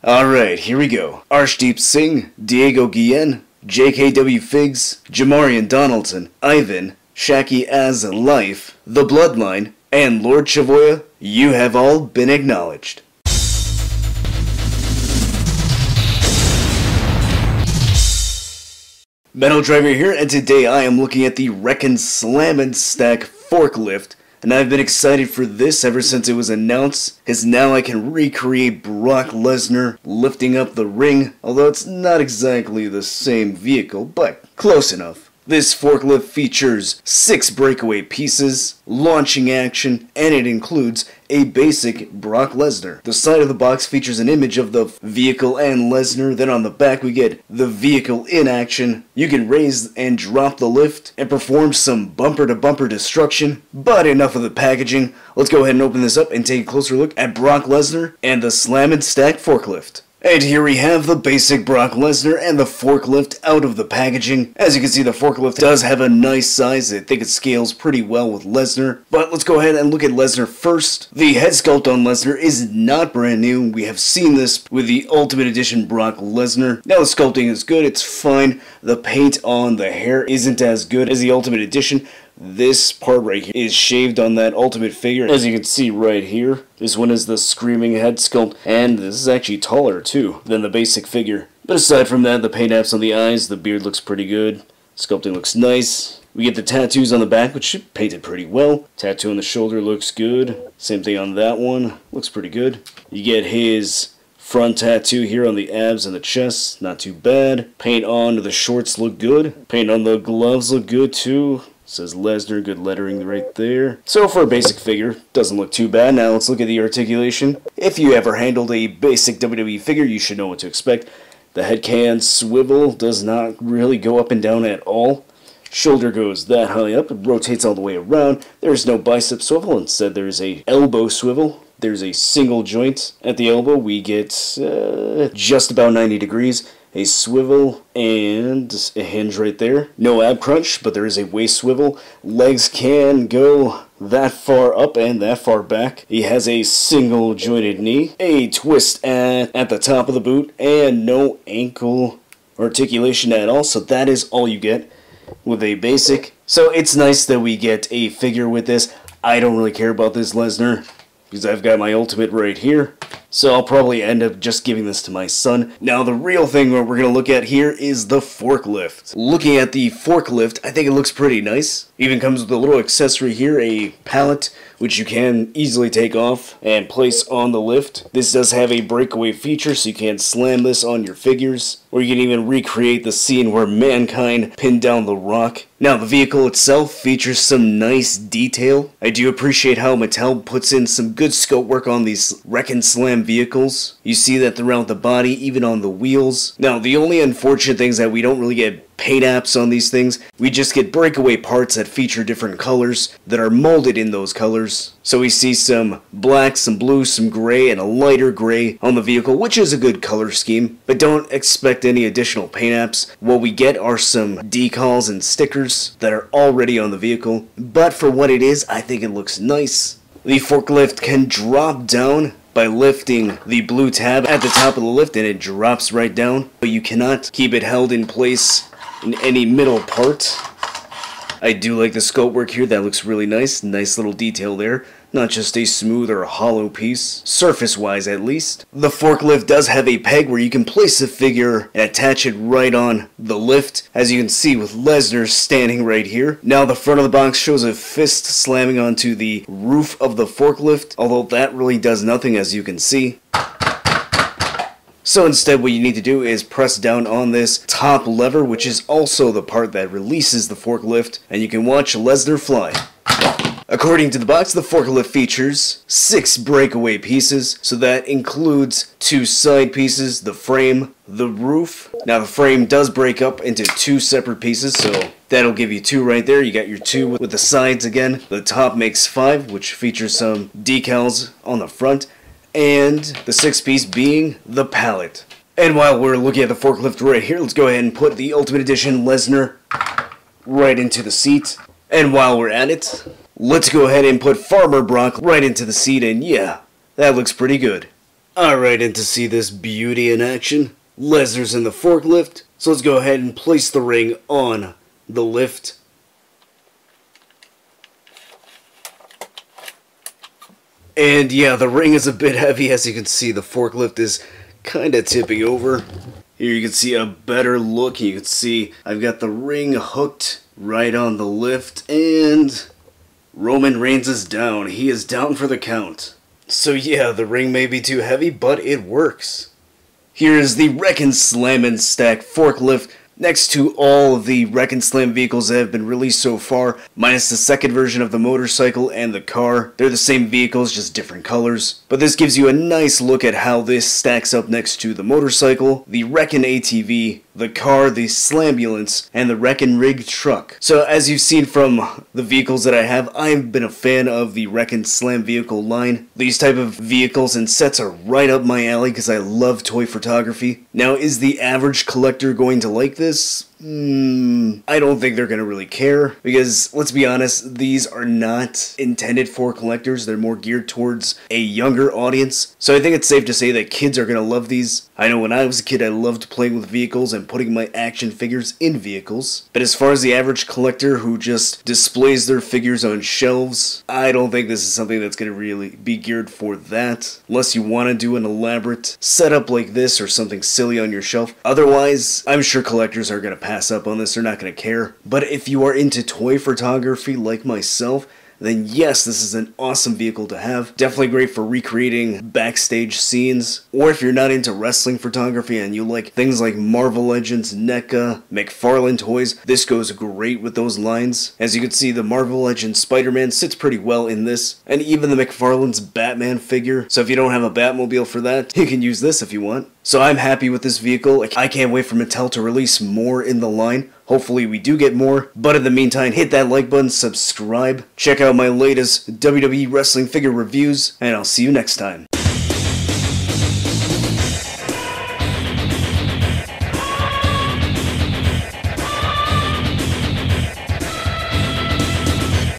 Alright, here we go. Arshdeep Singh, Diego Guillen, JKW Figs, Jamarian Donaldson, Ivan, Shaki as Life, The Bloodline, and Lord Chavoya, you have all been acknowledged. Metal Driver here, and today I am looking at the Wrekkin Slam and Stack Forklift. And I've been excited for this ever since it was announced, because now I can recreate Brock Lesnar lifting up the ring, although it's not exactly the same vehicle, but close enough. This forklift features 6 breakaway pieces, launching action, and it includes a basic Brock Lesnar. The side of the box features an image of the vehicle and Lesnar, then on the back we get the vehicle in action. You can raise and drop the lift and perform some bumper-to-bumper destruction, but enough of the packaging. Let's go ahead and open this up and take a closer look at Brock Lesnar and the Slam and Stack Forklift. And here we have the basic Brock Lesnar and the forklift out of the packaging. As you can see, the forklift does have a nice size. I think it scales pretty well with Lesnar. But let's go ahead and look at Lesnar first. The head sculpt on Lesnar is not brand new. We have seen this with the Ultimate Edition Brock Lesnar. Now the sculpting is good, it's fine. The paint on the hair isn't as good as the Ultimate Edition. This part right here is shaved on that Ultimate figure, as you can see right here. This one is the screaming head sculpt, and this is actually taller too than the basic figure. But aside from that, the paint apps on the eyes, the beard looks pretty good. Sculpting looks nice. We get the tattoos on the back, which should painted pretty well. Tattoo on the shoulder looks good. Same thing on that one, looks pretty good. You get his front tattoo here on the abs and the chest, not too bad. Paint on the shorts look good. Paint on the gloves look good too. Says Lesnar, good lettering right there. So for a basic figure, doesn't look too bad. Now let's look at the articulation. If you ever handled a basic WWE figure, you should know what to expect. The head can swivel does not really go up and down at all. Shoulder goes that high up, it rotates all the way around. There's no bicep swivel, instead there's a elbow swivel. There's a single joint at the elbow. We get just about 90 degrees. A swivel and a hinge right there. No ab crunch, but there is a waist swivel. Legs can go that far up and that far back. He has a single jointed knee, a twist at the top of the boot, and no ankle articulation at all. So that is all you get with a basic. So it's nice that we get a figure with this. I don't really care about this Lesnar, because I've got my Ultimate right here. So I'll probably end up just giving this to my son. Now the real thing what we're going to look at here is the forklift. Looking at the forklift, I think it looks pretty nice. Even comes with a little accessory here, a pallet, which you can easily take off and place on the lift. This does have a breakaway feature, so you can slam this on your figures, or you can even recreate the scene where Mankind pinned down the Rock. Now the vehicle itself features some nice detail. I do appreciate how Mattel puts in some good scope work on these Wrekkin Slam vehicles. You see that throughout the body, even on the wheels. Now the only unfortunate thing is that we don't really get paint apps on these things. We just get breakaway parts that feature different colors that are molded in those colors. So we see some black, some blue, some gray, and a lighter gray on the vehicle, which is a good color scheme. But don't expect any additional paint apps. What we get are some decals and stickers that are already on the vehicle. But for what it is, I think it looks nice. The forklift can drop down by lifting the blue tab at the top of the lift, and it drops right down. But you cannot keep it held in place in any middle part. I do like the scope work here, that looks really nice. Nice little detail there. Not just a smooth or hollow piece, surface-wise at least. The forklift does have a peg where you can place the figure and attach it right on the lift, as you can see with Lesnar standing right here. Now the front of the box shows a fist slamming onto the roof of the forklift, although that really does nothing, as you can see. So instead what you need to do is press down on this top lever, which is also the part that releases the forklift, and you can watch Lesnar fly. According to the box, the forklift features 6 breakaway pieces, so that includes 2 side pieces, the frame, the roof. Now the frame does break up into 2 separate pieces, so that'll give you 2 right there. You got your 2 with the sides again. The top makes 5, which features some decals on the front, and the 6th piece being the pallet. And while we're looking at the forklift right here, let's go ahead and put the Ultimate Edition Lesnar right into the seat. And while we're at it, let's go ahead and put Farmer Brock right into the seat, and yeah, that looks pretty good. Alright, and to see this beauty in action, Lesnar's in the forklift, so let's go ahead and place the ring on the lift. And yeah, the ring is a bit heavy. As you can see, the forklift is kind of tipping over. Here you can see a better look. You can see I've got the ring hooked right on the lift, and Roman Reigns is down. He is down for the count. So yeah, the ring may be too heavy, but it works. Here is the Wrekkin Slam and Stack forklift next to all of the Wrekkin Slam vehicles that have been released so far, minus the second version of the motorcycle and the car. They're the same vehicles, just different colors. But this gives you a nice look at how this stacks up next to the motorcycle, the Wrekkin ATV, the car, the Slambulance, and the Wrekkin Rig truck. So as you've seen from the vehicles that I have, I've been a fan of the Wrekkin Slam vehicle line. These type of vehicles and sets are right up my alley because I love toy photography. Now, is the average collector going to like this? I don't think they're going to really care, because let's be honest, these are not intended for collectors. They're more geared towards a younger audience. So I think it's safe to say that kids are going to love these. I know when I was a kid, I loved playing with vehicles and putting my action figures in vehicles. But as far as the average collector who just displays their figures on shelves, I don't think this is something that's going to really be geared for that. Unless you want to do an elaborate setup like this or something silly on your shelf. Otherwise, I'm sure collectors are going to pass up on this. They're not going to care. But if you are into toy photography like myself, then yes, this is an awesome vehicle to have. Definitely great for recreating backstage scenes. Or if you're not into wrestling photography and you like things like Marvel Legends, NECA, McFarlane toys, this goes great with those lines. As you can see, the Marvel Legends Spider-Man sits pretty well in this, and even the McFarlane's Batman figure. So if you don't have a Batmobile for that, you can use this if you want. So I'm happy with this vehicle. I can't wait for Mattel to release more in the line. Hopefully we do get more, but in the meantime, hit that like button, subscribe, check out my latest WWE wrestling figure reviews, and I'll see you next time.